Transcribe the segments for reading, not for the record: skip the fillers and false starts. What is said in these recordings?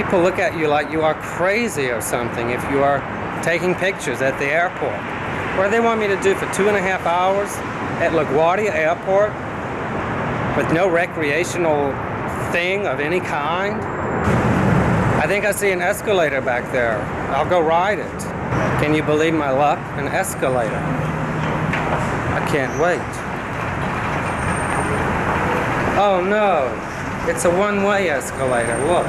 People look at you like you are crazy or something if you are taking pictures at the airport. What do they want me to do for 2.5 hours at LaGuardia Airport with no recreational thing of any kind? I think I see an escalator back there. I'll go ride it. Can you believe my luck? An escalator. I can't wait. Oh no, it's a one-way escalator, look.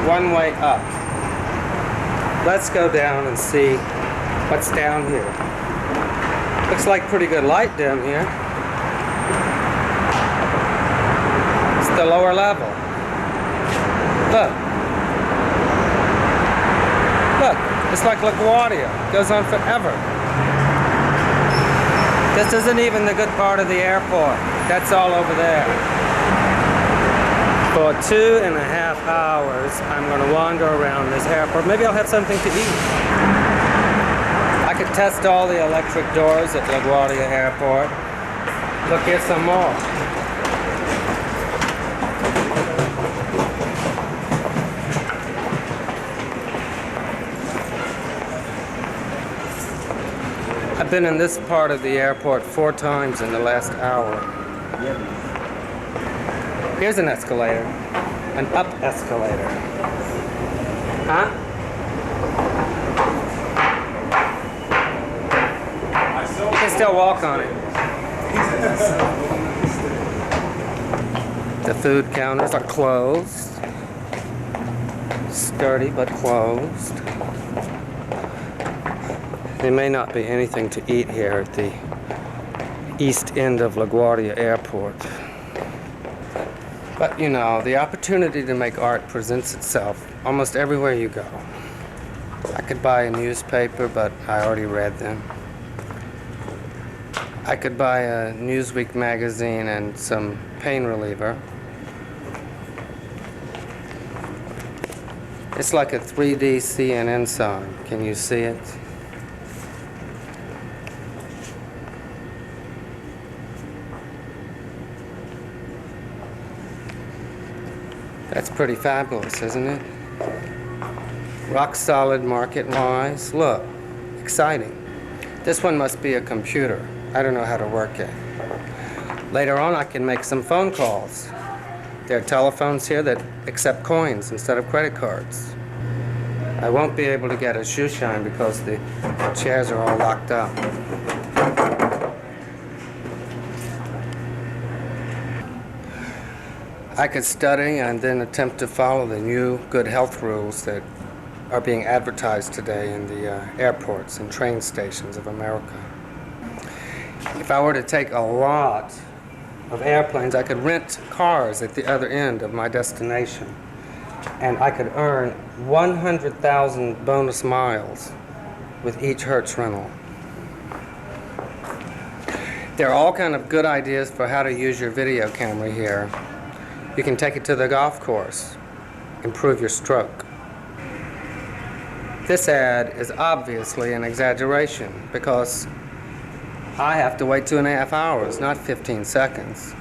One way up. Let's go down and see what's down here. Looks like pretty good light down here. It's the lower level. Look. Look, it's like LaGuardia. It goes on forever. This isn't even the good part of the airport. That's all over there. For 2.5 hours, I'm going to wander around this airport. Maybe I'll have something to eat. I could test all the electric doors at LaGuardia Airport. Look, here's some more. I've been in this part of the airport 4 times in the last hour. Here's an escalator. An up escalator. Huh? You can still walk on it. The food counters are closed. Sturdy but closed. There may not be anything to eat here at the east end of LaGuardia Airport. But you know, the opportunity to make art presents itself almost everywhere you go. I could buy a newspaper, but I already read them. I could buy a Newsweek magazine and some pain reliever. It's like a 3D CNN sign. Can you see it? That's pretty fabulous, isn't it? Rock solid market-wise. Look, exciting. This one must be a computer. I don't know how to work it. Later on, I can make some phone calls. There are telephones here that accept coins instead of credit cards. I won't be able to get a shoe shine because the chairs are all locked up. I could study and then attempt to follow the new good health rules that are being advertised today in the airports and train stations of America. If I were to take a lot of airplanes, I could rent cars at the other end of my destination, and I could earn 100,000 bonus miles with each Hertz rental. There are all kinds of good ideas for how to use your video camera here. You can take it to the golf course, improve your stroke. This ad is obviously an exaggeration because I have to wait 2.5 hours, not 15 seconds.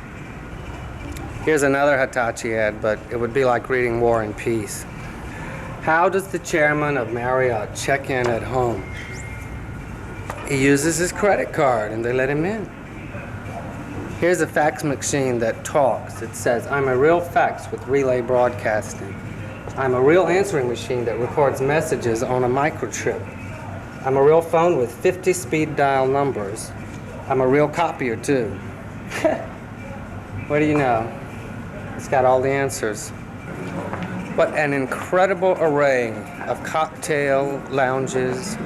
Here's another Hitachi ad, but it would be like reading War and Peace. How does the chairman of Marriott check in at home? He uses his credit card and they let him in. Here's a fax machine that talks. It says, I'm a real fax with relay broadcasting. I'm a real answering machine that records messages on a microchip. I'm a real phone with 50 speed dial numbers. I'm a real copier too. What do you know? It's got all the answers. What an incredible array of cocktail lounges.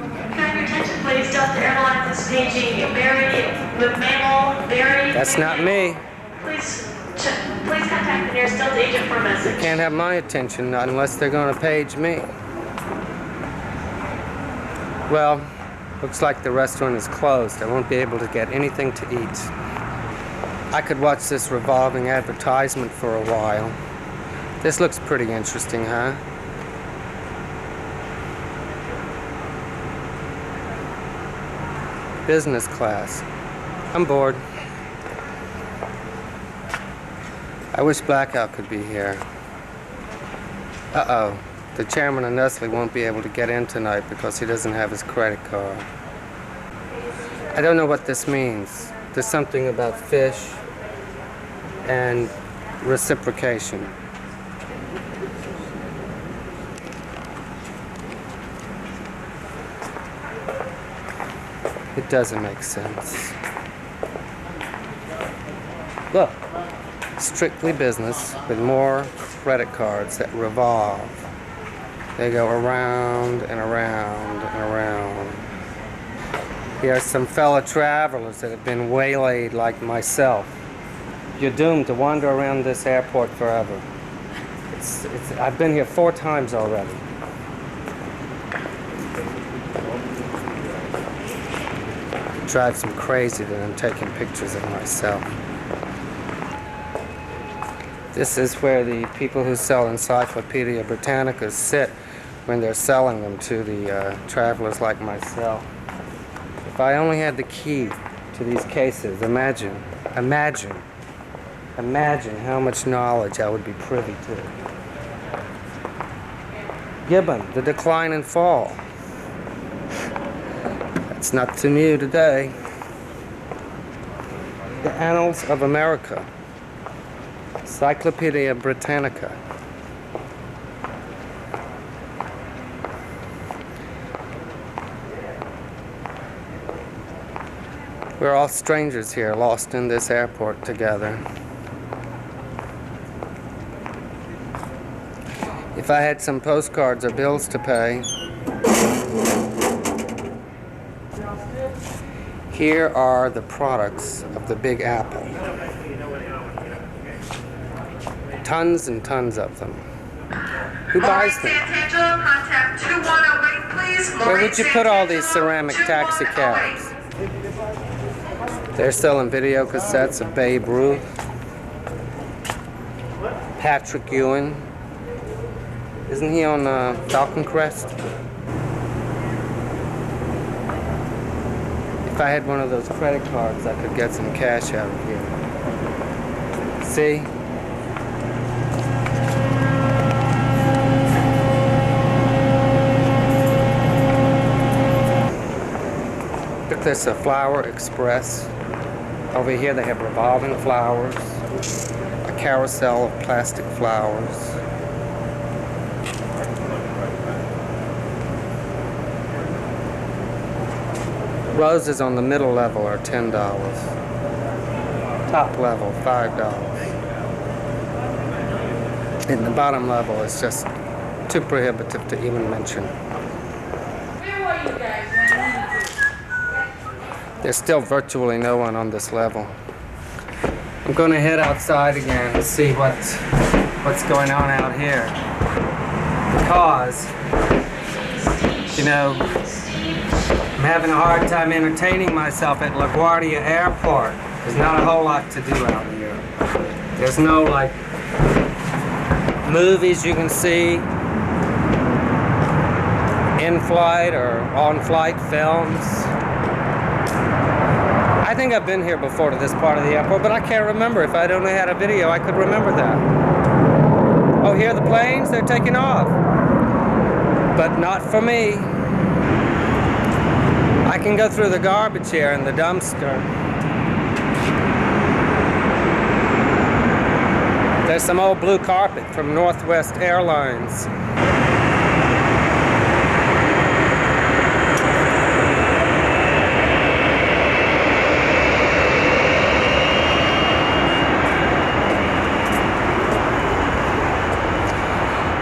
Please, Delta Airlines is paging Mammal, Barry. That's not me. Please contact the nearest Delta agent for a message. They can't have my attention, not unless they're going to page me. Well, looks like the restaurant is closed. I won't be able to get anything to eat. I could watch this revolving advertisement for a while. This looks pretty interesting, huh? Business class. I'm bored. I wish Blackout could be here. Uh-oh. The chairman of Nestle won't be able to get in tonight because he doesn't have his credit card. I don't know what this means. There's something about fish and reciprocation. It doesn't make sense. Look, strictly business with more credit cards that revolve. They go around and around and around. Here are some fellow travelers that have been waylaid like myself. You're doomed to wander around this airport forever. I've been here 4 times already. It drives them crazy that I'm taking pictures of myself. This is where the people who sell Encyclopedia Britannicas sit when they're selling them to the travelers like myself. If I only had the key to these cases, imagine how much knowledge I would be privy to. Gibbon, The Decline and Fall. That's not too new today. The Annals of America. Encyclopedia Britannica. We're all strangers here, lost in this airport together. If I had some postcards or bills to pay, here are the products of the Big Apple. Tons and tons of them. Who buys them? Where would you put all these ceramic taxi cabs? They're selling video cassettes of Babe Ruth, Patrick Ewing. Isn't he on Falcon Crest? If I had one of those credit cards, I could get some cash out of here. See? Look, there's a Flower Express. Over here they have revolving flowers, a carousel of plastic flowers. Roses on the middle level are $10. Top level, $5. And the bottom level is just too prohibitive to even mention. There's still virtually no one on this level. I'm going to head outside again to see what's going on out here. Because, you know, I'm having a hard time entertaining myself at LaGuardia Airport. There's not a whole lot to do out here. There's no, like, movies you can see, in-flight or on-flight films. I think I've been here before to this part of the airport, but I can't remember. If I'd only had a video, I could remember that. Oh, here are the planes? They're taking off. But not for me. I can go through the garbage here in the dumpster. There's some old blue carpet from Northwest Airlines.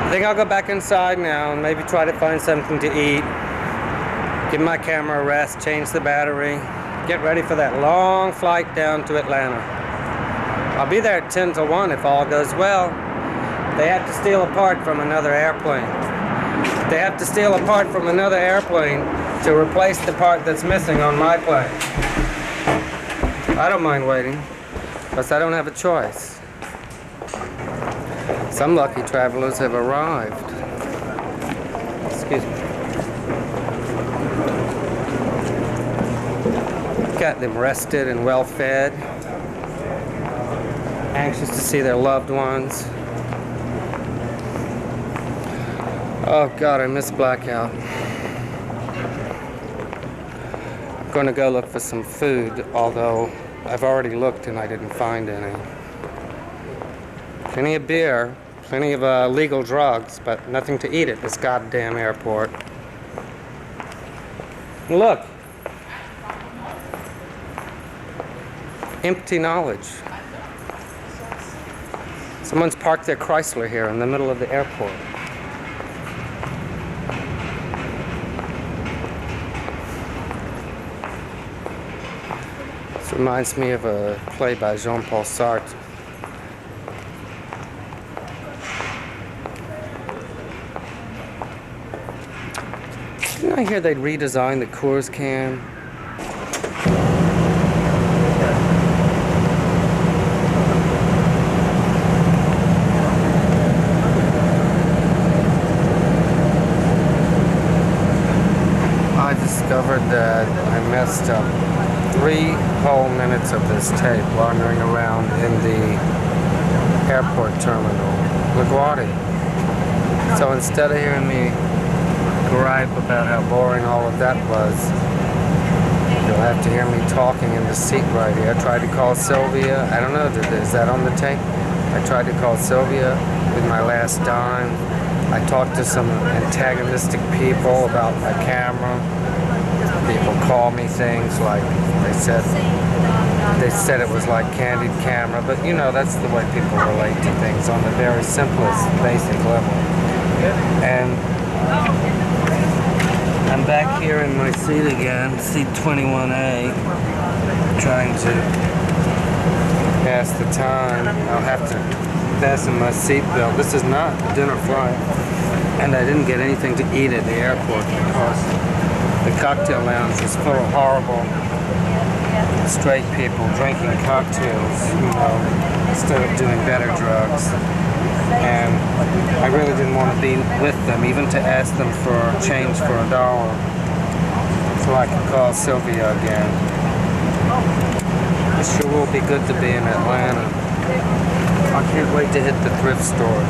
I think I'll go back inside now and maybe try to find something to eat. Give my camera a rest, change the battery, get ready for that long flight down to Atlanta. I'll be there at 10 to 1 if all goes well. They have to steal a part from another airplane. They have to steal a part from another airplane to replace the part that's missing on my plane. I don't mind waiting, because I don't have a choice. Some lucky travelers have arrived. Excuse me. Got them rested and well fed, anxious to see their loved ones. Oh God, I miss blackout. I'm gonna go look for some food, although I've already looked and I didn't find any. Plenty of beer, plenty of legal drugs, but nothing to eat at this goddamn airport. Look. Empty knowledge. Someone's parked their Chrysler here in the middle of the airport. This reminds me of a play by Jean-Paul Sartre. Didn't I hear they'd redesign the Coors can? I discovered that I messed up 3 whole minutes of this tape wandering around in the airport terminal, LaGuardia. So instead of hearing me gripe about how boring all of that was, you'll have to hear me talking in the seat right here. I tried to call Sylvia. I don't know, is that on the tape? I tried to call Sylvia with my last dime. I talked to some antagonistic people about my camera. People call me things like they said it was like candid camera, but you know, that's the way people relate to things on the very simplest, basic level. And I'm back here in my seat again, seat 21A, trying to pass the time. I'll have to fasten my seatbelt. This is not a dinner flight, and I didn't get anything to eat at the airport because the cocktail lounge is full of horrible straight people drinking cocktails, you know, instead of doing better drugs. And I really didn't want to be with them, even to ask them for change for $1, so I could call Sylvia again. It sure will be good to be in Atlanta. I can't wait to hit the thrift store.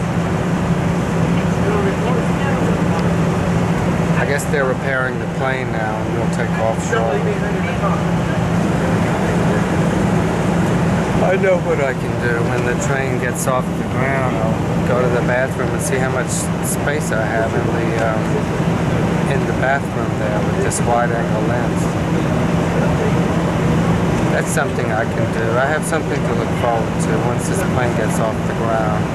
I guess they're repairing the plane now and we'll take off shortly. I know what I can do. When the train gets off the ground, I'll go to the bathroom and see how much space I have in the bathroom there with this wide-angle lens. That's something I can do. I have something to look forward to once this plane gets off the ground.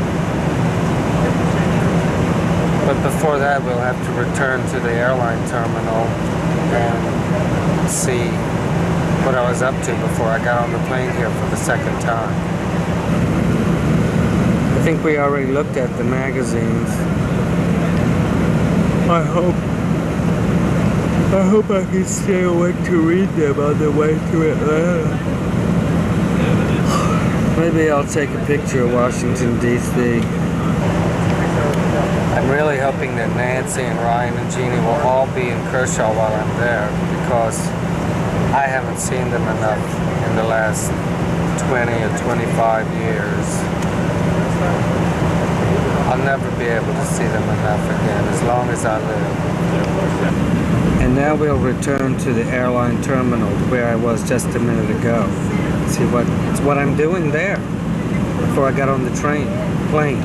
But before that, we'll have to return to the airline terminal and see what I was up to before I got on the plane here for the second time. I think we already looked at the magazines. I hope I can stay awake to read them on the way to Atlanta. Maybe I'll take a picture of Washington, D.C. I'm really hoping that Nancy and Ryan and Jeannie will all be in Kershaw while I'm there, because I haven't seen them enough in the last 20 or 25 years. I'll never be able to see them enough again as long as I live. And now we'll return to the airline terminal where I was just a minute ago. See what I'm doing there before I got on the plane.